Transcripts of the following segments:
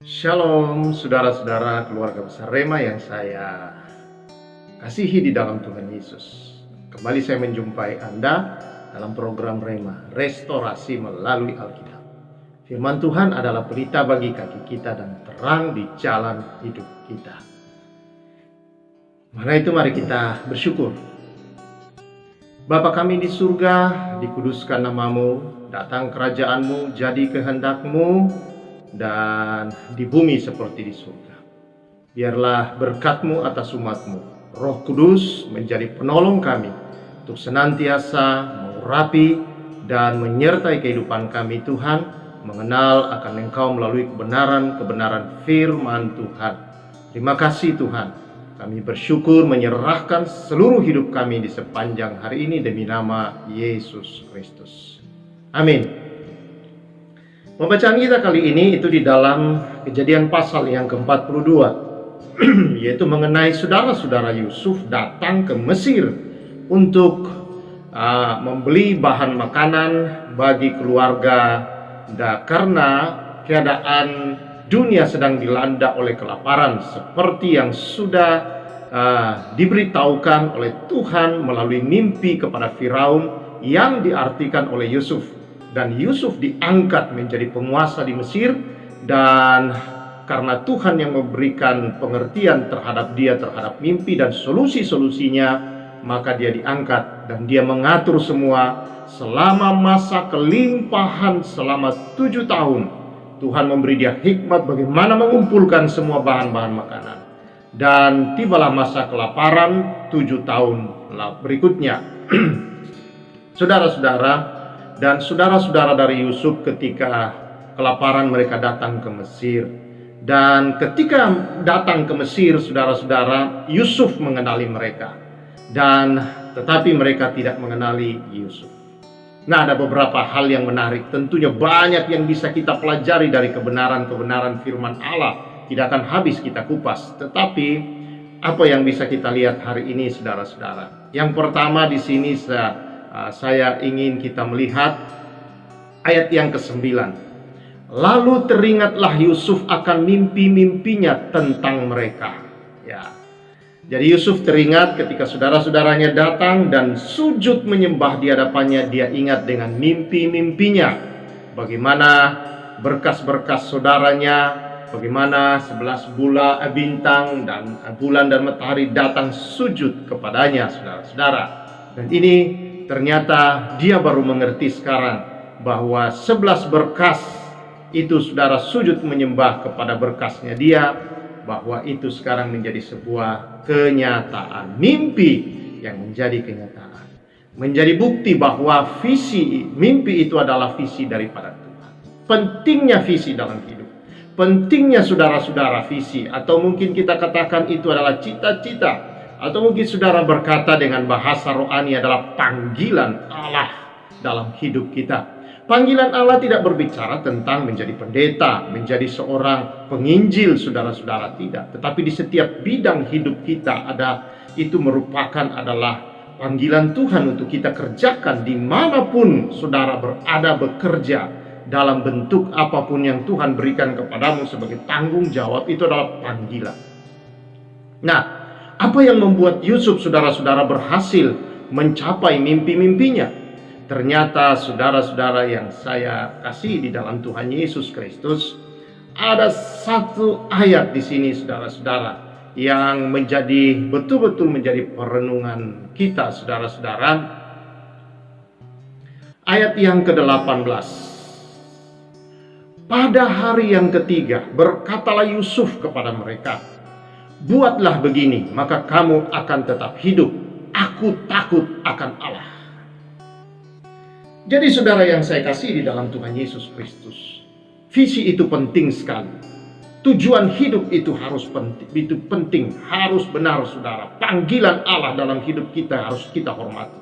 Shalom saudara-saudara keluarga besar Rema yang saya kasihi di dalam Tuhan Yesus. Kembali saya menjumpai Anda dalam program Rema, restorasi melalui Alkitab. Firman Tuhan adalah pelita bagi kaki kita dan terang di jalan hidup kita. Maka itu mari kita bersyukur. Bapa kami di surga, dikuduskan namamu, datang kerajaanmu, jadi kehendakmu, dan di bumi seperti di surga. Biarlah berkat-Mu atas umat-Mu. Roh Kudus menjadi penolong kami untuk senantiasa mengurapi dan menyertai kehidupan kami Tuhan, mengenal akan Engkau melalui kebenaran-kebenaran firman Tuhan. Terima kasih Tuhan. Kami bersyukur menyerahkan seluruh hidup kami di sepanjang hari ini demi nama Yesus Kristus. Amin. Pembacaan kita kali ini itu di dalam Kejadian pasal yang ke-42, yaitu mengenai saudara-saudara Yusuf datang ke Mesir untuk membeli bahan makanan bagi keluarga, karena keadaan dunia sedang dilanda oleh kelaparan seperti yang sudah diberitahukan oleh Tuhan melalui mimpi kepada Firaun yang diartikan oleh Yusuf. Dan Yusuf diangkat menjadi penguasa di Mesir, dan karena Tuhan yang memberikan pengertian terhadap dia, terhadap mimpi dan solusi-solusinya, maka dia diangkat dan dia mengatur semua selama masa kelimpahan selama 7 tahun. Tuhan memberi dia hikmat bagaimana mengumpulkan semua bahan-bahan makanan. Dan tibalah masa kelaparan 7 tahun berikutnya. Saudara-saudara, dan saudara-saudara dari Yusuf ketika kelaparan mereka datang ke Mesir. Dan ketika datang ke Mesir, saudara-saudara, Yusuf mengenali mereka. Dan tetapi mereka tidak mengenali Yusuf. Nah, ada beberapa hal yang menarik. Tentunya banyak yang bisa kita pelajari dari kebenaran-kebenaran firman Allah. Tidak akan habis kita kupas. Tetapi apa yang bisa kita lihat hari ini, saudara-saudara? Yang pertama di sini saya ingin kita melihat ayat yang ke-9. Lalu teringatlah Yusuf akan mimpi-mimpinya tentang mereka. Ya. Jadi Yusuf teringat ketika saudara-saudaranya datang dan sujud menyembah di hadapannya. Dia ingat dengan mimpi-mimpinya. Bagaimana berkas-berkas saudaranya, bagaimana 11 bintang dan bulan dan matahari datang sujud kepadanya, saudara-saudara. Dan ini ternyata dia baru mengerti sekarang bahwa 11 berkas itu saudara sujud menyembah kepada berkasnya dia, bahwa itu sekarang menjadi sebuah kenyataan, mimpi yang menjadi kenyataan, menjadi bukti bahwa visi mimpi itu adalah visi daripada Tuhan. Pentingnya visi dalam hidup, pentingnya saudara-saudara visi, atau mungkin kita katakan itu adalah cita-cita. Atau mungkin saudara berkata dengan bahasa rohani adalah panggilan Allah dalam hidup kita. Panggilan Allah tidak berbicara tentang menjadi pendeta, menjadi seorang penginjil, saudara-saudara, tidak. Tetapi di setiap bidang hidup kita itu merupakan adalah panggilan Tuhan untuk kita kerjakan dimanapun saudara berada, bekerja dalam bentuk apapun yang Tuhan berikan kepadamu sebagai tanggung jawab. Itu adalah panggilan. Nah, apa yang membuat Yusuf, saudara-saudara, berhasil mencapai mimpi-mimpinya? Ternyata saudara-saudara yang saya kasih di dalam Tuhan Yesus Kristus, ada satu ayat di sini, saudara-saudara, yang betul-betul menjadi perenungan kita, saudara-saudara. Ayat yang ke-18. Pada hari yang ketiga, berkatalah Yusuf kepada mereka, buatlah begini, maka kamu akan tetap hidup. Aku takut akan Allah. Jadi saudara yang saya kasih di dalam Tuhan Yesus Kristus, visi itu penting sekali. Tujuan hidup itu harus penting, harus benar, saudara. Panggilan Allah dalam hidup kita harus kita hormati.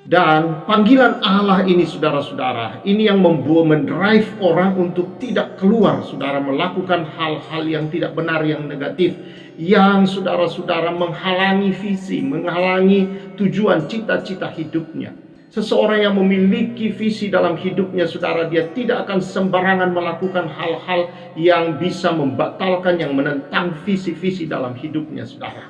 Dan panggilan Allah ini, saudara-saudara, ini yang mendrive orang untuk tidak keluar, saudara, melakukan hal-hal yang tidak benar, yang negatif, yang saudara-saudara menghalangi visi, menghalangi tujuan cita-cita hidupnya. Seseorang yang memiliki visi dalam hidupnya, saudara, dia tidak akan sembarangan melakukan hal-hal yang bisa membatalkan, yang menentang visi-visi dalam hidupnya, saudara.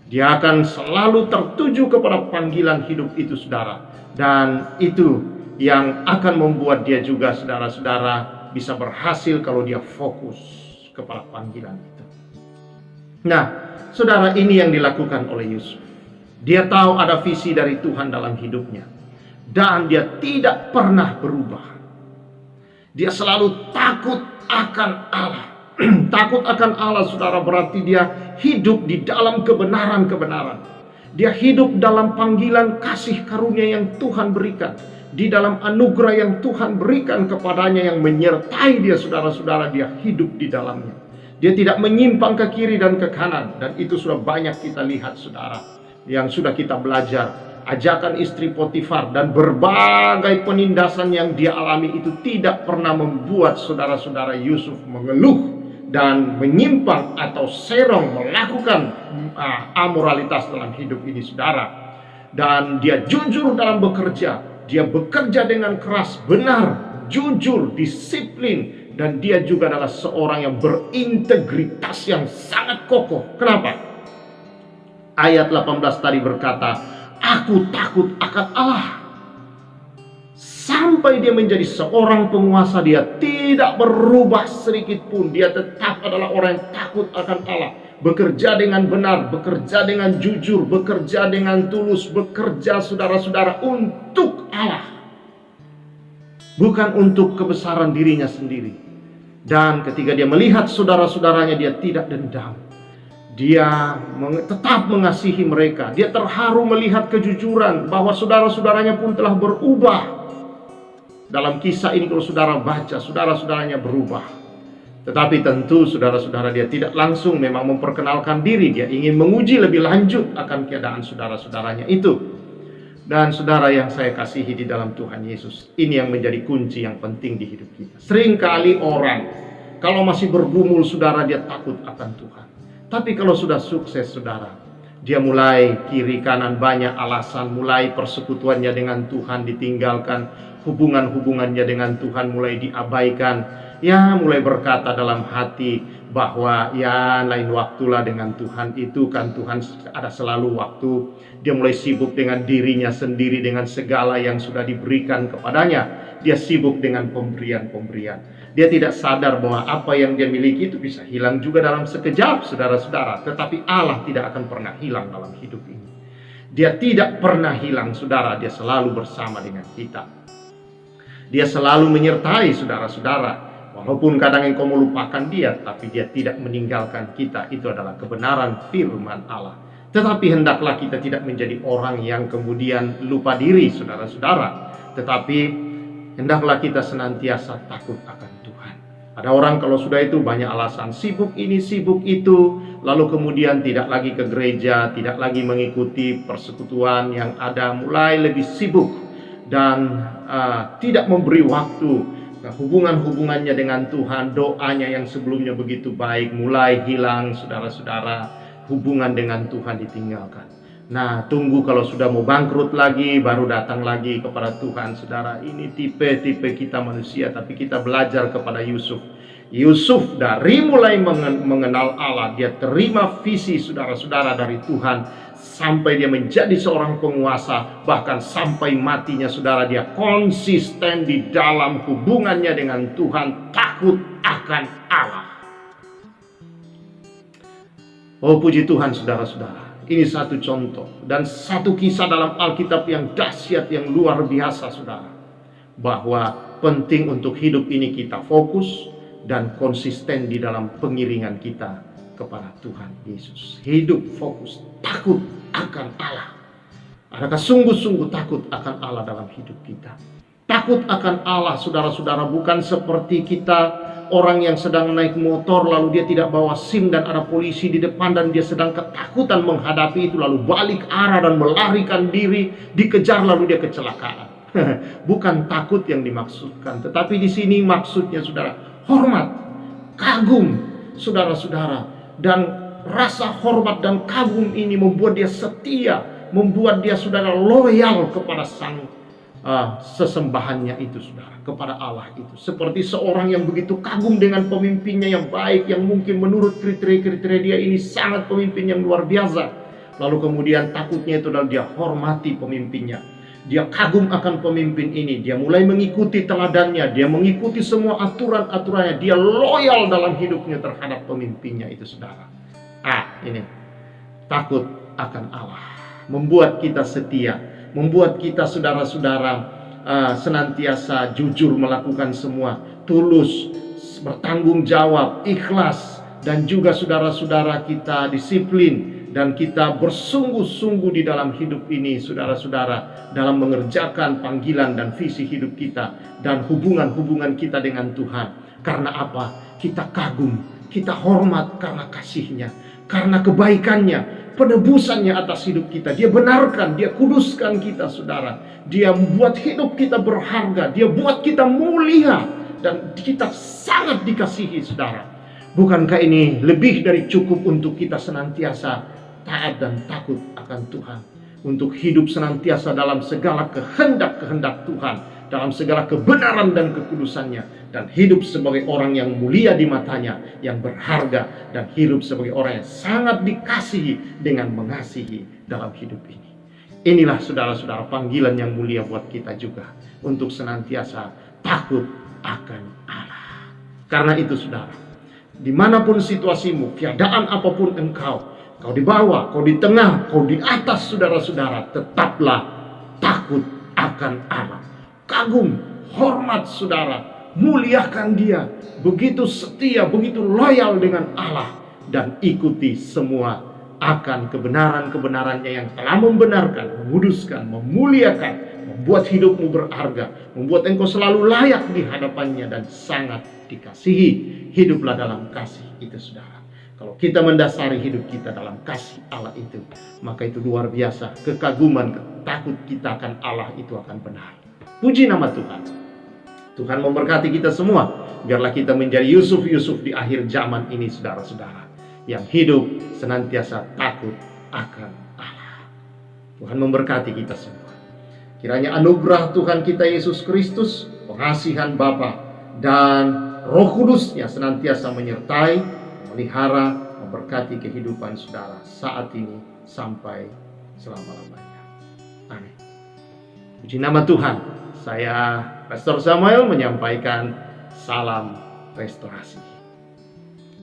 Dia akan selalu tertuju kepada panggilan hidup itu, saudara. Dan itu yang akan membuat dia juga, saudara-saudara, bisa berhasil kalau dia fokus kepada panggilan itu. Nah, saudara, ini yang dilakukan oleh Yusuf. Dia tahu ada visi dari Tuhan dalam hidupnya. Dan dia tidak pernah berubah. Dia selalu takut akan Allah. Takut akan Allah, saudara, berarti dia hidup di dalam kebenaran-kebenaran. Dia hidup dalam panggilan kasih karunia yang Tuhan berikan. Di dalam anugerah yang Tuhan berikan kepadanya yang menyertai dia, saudara-saudara, dia hidup di dalamnya. Dia tidak menyimpang ke kiri dan ke kanan. Dan itu sudah banyak kita lihat, saudara, yang sudah kita belajar. Ajakan istri Potifar dan berbagai penindasan yang dia alami itu tidak pernah membuat saudara-saudara Yusuf mengeluh dan menyimpang atau serong melakukan amoralitas dalam hidup ini, saudara. Dan dia jujur dalam bekerja. Dia bekerja dengan keras, benar, jujur, disiplin. Dan dia juga adalah seorang yang berintegritas yang sangat kokoh. Kenapa? Ayat 18 tadi berkata, aku takut akan Allah. Sampai dia menjadi seorang penguasa, dia tidak berubah sedikit pun. Dia tetap adalah orang yang takut akan Allah. Bekerja dengan benar, bekerja dengan jujur, bekerja dengan tulus, bekerja, saudara-saudara, untuk Allah. Bukan untuk kebesaran dirinya sendiri. Dan ketika dia melihat saudara-saudaranya, dia tidak dendam. Dia tetap mengasihi mereka. Dia terharu melihat kejujuran bahwa saudara-saudaranya pun telah berubah. Dalam kisah ini kalau saudara baca, saudara-saudaranya berubah. Tetapi tentu saudara-saudara, dia tidak langsung memang memperkenalkan diri. Dia ingin menguji lebih lanjut akan keadaan saudara-saudaranya itu. Dan saudara yang saya kasihi di dalam Tuhan Yesus, ini yang menjadi kunci yang penting di hidup kita. Seringkali orang kalau masih bergumul, saudara, dia takut akan Tuhan. Tapi kalau sudah sukses, saudara, dia mulai kiri kanan banyak alasan, mulai persekutuannya dengan Tuhan ditinggalkan, hubungan-hubungannya dengan Tuhan mulai diabaikan. Ya, mulai berkata dalam hati bahwa ya lain waktulah dengan Tuhan itu, kan Tuhan ada selalu waktu. Dia mulai sibuk dengan dirinya sendiri, dengan segala yang sudah diberikan kepadanya. Dia sibuk dengan pemberian-pemberian. Dia tidak sadar bahwa apa yang dia miliki itu bisa hilang juga dalam sekejap, saudara-saudara. Tetapi Allah tidak akan pernah hilang dalam hidup ini. Dia tidak pernah hilang, saudara. Dia selalu bersama dengan kita. Dia selalu menyertai saudara-saudara. Walaupun kadang engkau melupakan dia, tapi dia tidak meninggalkan kita. Itu adalah kebenaran firman Allah. Tetapi hendaklah kita tidak menjadi orang yang kemudian lupa diri, saudara-saudara. Tetapi hendaklah kita senantiasa takut akan Tuhan. Ada orang kalau sudah itu banyak alasan, sibuk ini, sibuk itu, lalu kemudian tidak lagi ke gereja, tidak lagi mengikuti persekutuan yang ada, mulai lebih sibuk dan tidak memberi waktu. Hubungan-hubungannya dengan Tuhan, doanya yang sebelumnya begitu baik, mulai hilang, saudara-saudara. Hubungan dengan Tuhan ditinggalkan. Nah, tunggu kalau sudah mau bangkrut lagi, baru datang lagi kepada Tuhan, saudara. Ini tipe-tipe kita manusia, tapi kita belajar kepada Yusuf. Yusuf dari mulai mengenal Allah, dia terima visi saudara-saudara dari Tuhan, sampai dia menjadi seorang penguasa, bahkan sampai matinya, saudara, dia konsisten di dalam hubungannya dengan Tuhan, takut akan Allah. Oh, puji Tuhan, saudara-saudara. Ini satu contoh dan satu kisah dalam Alkitab yang dahsyat, yang luar biasa, saudara. Bahwa penting untuk hidup ini kita fokus dan konsisten di dalam pengiringan kita kepada Tuhan Yesus. Hidup fokus, takut akan Allah. Adakah sungguh-sungguh takut akan Allah dalam hidup kita? Takut akan Allah, saudara-saudara, bukan seperti kita orang yang sedang naik motor lalu dia tidak bawa SIM dan ada polisi di depan dan dia sedang ketakutan menghadapi itu, lalu balik arah dan melarikan diri, dikejar lalu dia kecelakaan. Bukan takut yang dimaksudkan, tetapi di sini maksudnya, saudara, hormat, kagum, saudara-saudara. Dan rasa hormat dan kagum ini membuat dia setia, membuat dia, saudara, loyal kepada sang sesembahannya itu, saudara, kepada Allah itu. Seperti seorang yang begitu kagum dengan pemimpinnya yang baik, yang mungkin menurut kriteria dia ini sangat pemimpin yang luar biasa. Lalu kemudian takutnya itu adalah dia hormati pemimpinnya. Dia kagum akan pemimpin ini. Dia mulai mengikuti teladannya. Dia mengikuti semua aturan-aturannya. Dia loyal dalam hidupnya terhadap pemimpinnya itu, saudara. Ini takut akan Allah membuat kita setia, membuat kita, saudara-saudara, senantiasa jujur melakukan semua, tulus, bertanggung jawab, ikhlas, dan juga saudara-saudara kita disiplin dan kita bersungguh-sungguh di dalam hidup ini, saudara-saudara, dalam mengerjakan panggilan dan visi hidup kita dan hubungan-hubungan kita dengan Tuhan. Karena apa? Kita kagum, kita hormat karena kasih-Nya, karena kebaikannya, penebusannya atas hidup kita. Dia benarkan, Dia kuduskan kita, saudara. Dia membuat hidup kita berharga. Dia buat kita mulia dan kita sangat dikasihi, saudara. Bukankah ini lebih dari cukup untuk kita senantiasa taat dan takut akan Tuhan, untuk hidup senantiasa dalam segala kehendak-kehendak Tuhan, dalam segala kebenaran dan kekudusannya, dan hidup sebagai orang yang mulia di matanya, yang berharga, dan hidup sebagai orang yang sangat dikasihi dengan mengasihi dalam hidup ini. Inilah, saudara-saudara, panggilan yang mulia buat kita juga, untuk senantiasa takut akan Allah. Karena itu, saudara, dimanapun situasimu, keadaan apapun engkau di bawah, kau di tengah, kau di atas, saudara-saudara, tetaplah takut akan Allah. Kagum, hormat, saudara, muliakan Dia, begitu setia, begitu loyal dengan Allah, dan ikuti semua akan kebenaran-kebenarannya yang telah membenarkan, menguduskan, memuliakan, membuat hidupmu berharga, membuat engkau selalu layak di hadapannya dan sangat dikasihi. Hiduplah dalam kasih itu, saudara. Kalau kita mendasari hidup kita dalam kasih Allah itu, maka itu luar biasa. Kekaguman, takut kita akan Allah itu akan benar. Puji nama Tuhan. Tuhan memberkati kita semua. Biarlah kita menjadi Yusuf-Yusuf di akhir zaman ini, saudara-saudara, yang hidup senantiasa takut akan Allah. Tuhan memberkati kita semua. Kiranya anugerah Tuhan kita Yesus Kristus, pengasihan Bapa, dan Roh Kudus-Nya senantiasa menyertai, melihara, memberkati kehidupan saudara saat ini sampai selama-lamanya. Amin. Puji nama Tuhan. Saya Pastor Samuel menyampaikan salam restorasi.